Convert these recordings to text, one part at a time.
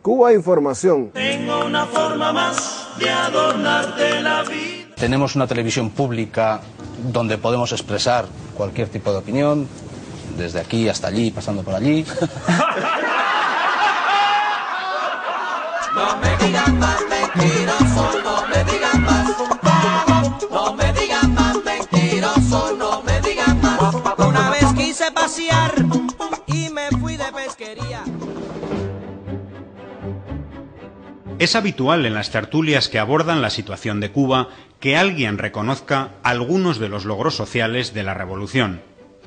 Cuba Información. Tengo una forma más de adornarte la vida. Tenemos una televisión pública donde podemos expresar cualquier tipo de opinión, desde aquí hasta allí, pasando por allí. No me digan más mentiroso, no me digan más. No me digan más mentiroso, no me digan más. Una vez quise pasear y me fui de pesquería. Es habitual en las tertulias que abordan la situación de Cuba que alguien reconozca algunos de los logros sociales de la revolución.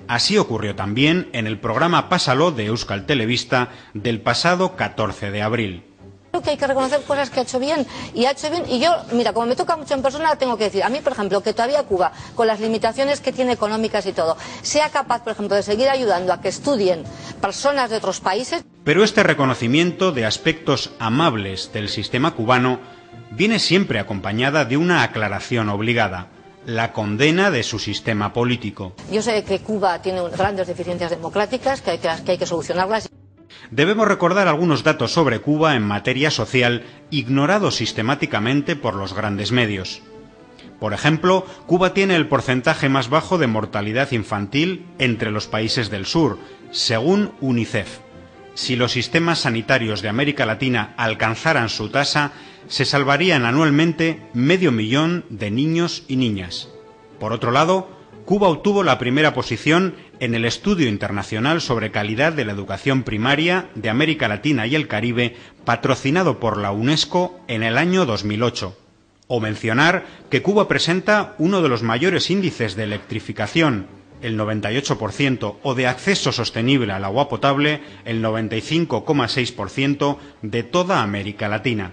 Así ocurrió también en el programa Pásalo de Euskal Telebista del pasado 14 de abril. Creo que hay que reconocer cosas que ha hecho bien, y yo, mira, como me toca mucho en persona, tengo que decir, a mí, por ejemplo, que todavía Cuba, con las limitaciones que tiene económicas y todo, sea capaz, por ejemplo, de seguir ayudando a que estudien personas de otros países. Pero este reconocimiento de aspectos amables del sistema cubano viene siempre acompañada de una aclaración obligada: la condena de su sistema político. Yo sé que Cuba tiene grandes deficiencias democráticas, que hay que solucionarlas. Debemos recordar algunos datos sobre Cuba en materia social ignorados sistemáticamente por los grandes medios. Por ejemplo, Cuba tiene el porcentaje más bajo de mortalidad infantil entre los países del sur, según UNICEF. Si los sistemas sanitarios de América Latina alcanzaran su tasa, se salvarían anualmente 500.000 de niños y niñas. Por otro lado, Cuba obtuvo la primera posición en el Estudio Internacional sobre Calidad de la Educación Primaria de América Latina y el Caribe, patrocinado por la UNESCO en el año 2008. O mencionar que Cuba presenta uno de los mayores índices de electrificación, el 98%, o de acceso sostenible al agua potable, el 95,6% de toda América Latina.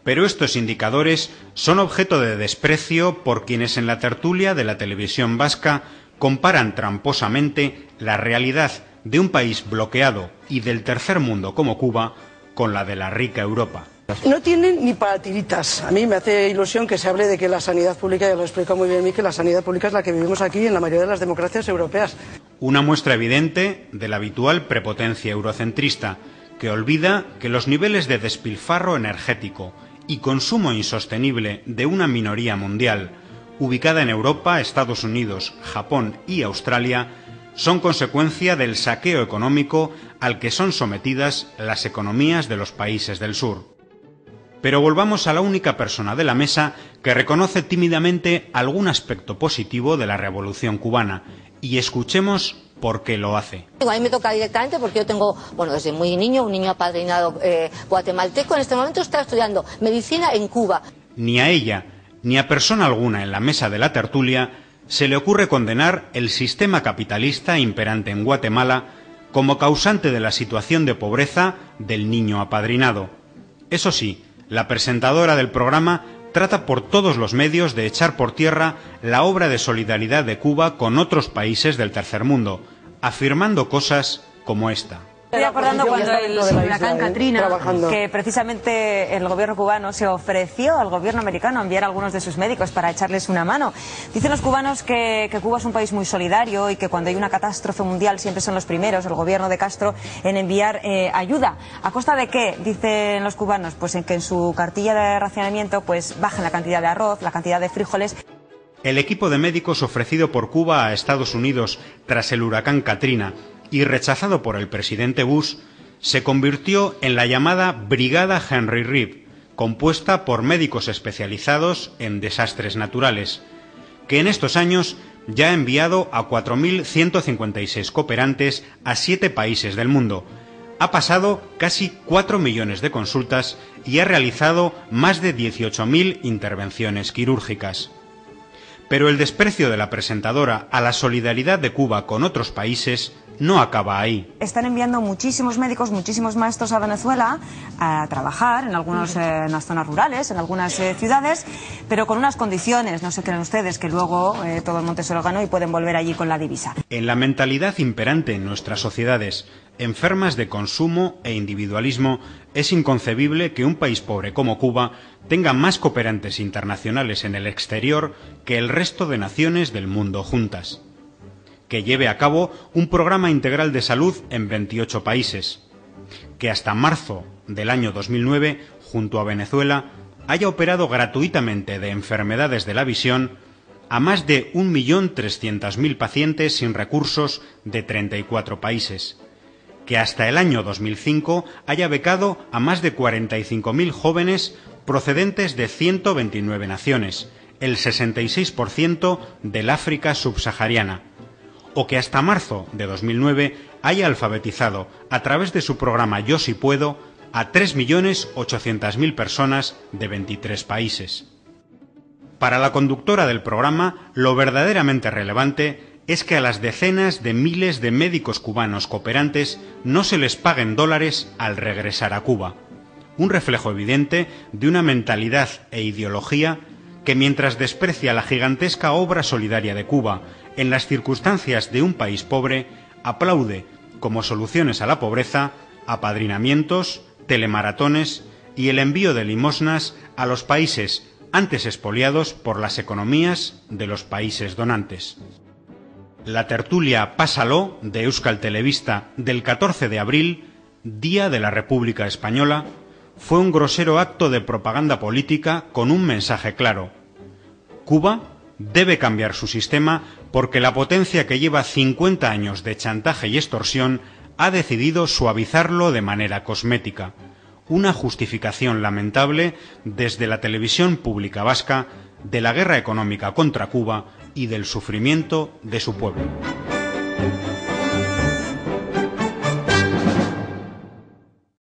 Pero estos indicadores son objeto de desprecio por quienes en la tertulia de la televisión vasca comparan tramposamente la realidad de un país bloqueado y del tercer mundo como Cuba con la de la rica Europa. No tienen ni para tiritas. A mí me hace ilusión que se hable de que la sanidad pública, ya lo explica muy bien Mí, que la sanidad pública es la que vivimos aquí en la mayoría de las democracias europeas. Una muestra evidente de la habitual prepotencia eurocentrista, que olvida que los niveles de despilfarro energético y consumo insostenible de una minoría mundial, ubicada en Europa, Estados Unidos, Japón y Australia, son consecuencia del saqueo económico al que son sometidas las economías de los países del sur. Pero volvamos a la única persona de la mesa que reconoce tímidamente algún aspecto positivo de la revolución cubana, y escuchemos por qué lo hace. A mí me toca directamente porque yo tengo, desde muy niño, un niño apadrinado guatemalteco, en este momento está estudiando medicina en Cuba. Ni a ella, ni a persona alguna en la mesa de la tertulia se le ocurre condenar el sistema capitalista imperante en Guatemala como causante de la situación de pobreza del niño apadrinado. Eso sí, la presentadora del programa trata por todos los medios de echar por tierra la obra de solidaridad de Cuba con otros países del tercer mundo, afirmando cosas como esta. Estoy acordando cuando el huracán Katrina, que precisamente el gobierno cubano se ofreció al gobierno americano a enviar a algunos de sus médicos para echarles una mano. Dicen los cubanos que Cuba es un país muy solidario y que cuando hay una catástrofe mundial siempre son los primeros, el gobierno de Castro, en enviar ayuda. ¿A costa de qué? Dicen los cubanos, pues en que en su cartilla de racionamiento pues bajen la cantidad de arroz, la cantidad de frijoles. El equipo de médicos ofrecido por Cuba a Estados Unidos tras el huracán Katrina y rechazado por el presidente Bush, se convirtió en la llamada Brigada Henry Reed, compuesta por médicos especializados en desastres naturales, que en estos años ya ha enviado a 4.156 cooperantes a 7 países del mundo, ha pasado casi 4 millones de consultas y ha realizado más de 18.000 intervenciones quirúrgicas. Pero el desprecio de la presentadora a la solidaridad de Cuba con otros países no acaba ahí. Están enviando muchísimos médicos, muchísimos maestros a Venezuela a trabajar en las zonas rurales, en algunas ciudades, pero con unas condiciones, no se crean ustedes, que luego todo el monte se lo ganó y pueden volver allí con la divisa. En la mentalidad imperante en nuestras sociedades, enfermas de consumo e individualismo, es inconcebible que un país pobre como Cuba tenga más cooperantes internacionales en el exterior que el resto de naciones del mundo juntas. Que lleve a cabo un programa integral de salud en 28 países. que hasta marzo del año 2009, junto a Venezuela, haya operado gratuitamente de enfermedades de la visión a más de 1.300.000 pacientes sin recursos de 34 países, que hasta el año 2005 haya becado a más de 45.000 jóvenes procedentes de 129 naciones, el 66% del África subsahariana, o que hasta marzo de 2009 haya alfabetizado a través de su programa Yo sí puedo a 3.800.000 personas de 23 países. Para la conductora del programa, lo verdaderamente relevante es que a las decenas de miles de médicos cubanos cooperantes no se les paguen dólares al regresar a Cuba, un reflejo evidente de una mentalidad e ideología que, mientras desprecia la gigantesca obra solidaria de Cuba en las circunstancias de un país pobre, aplaude como soluciones a la pobreza apadrinamientos, telemaratones y el envío de limosnas a los países antes expoliados por las economías de los países donantes. La tertulia Pásalo de Euskal Telebista del 14 de abril, Día de la República Española, fue un grosero acto de propaganda política con un mensaje claro. Cuba debe cambiar su sistema porque la potencia que lleva 50 años de chantaje y extorsión ha decidido suavizarlo de manera cosmética. Una justificación lamentable desde la televisión pública vasca de la guerra económica contra Cuba y del sufrimiento de su pueblo.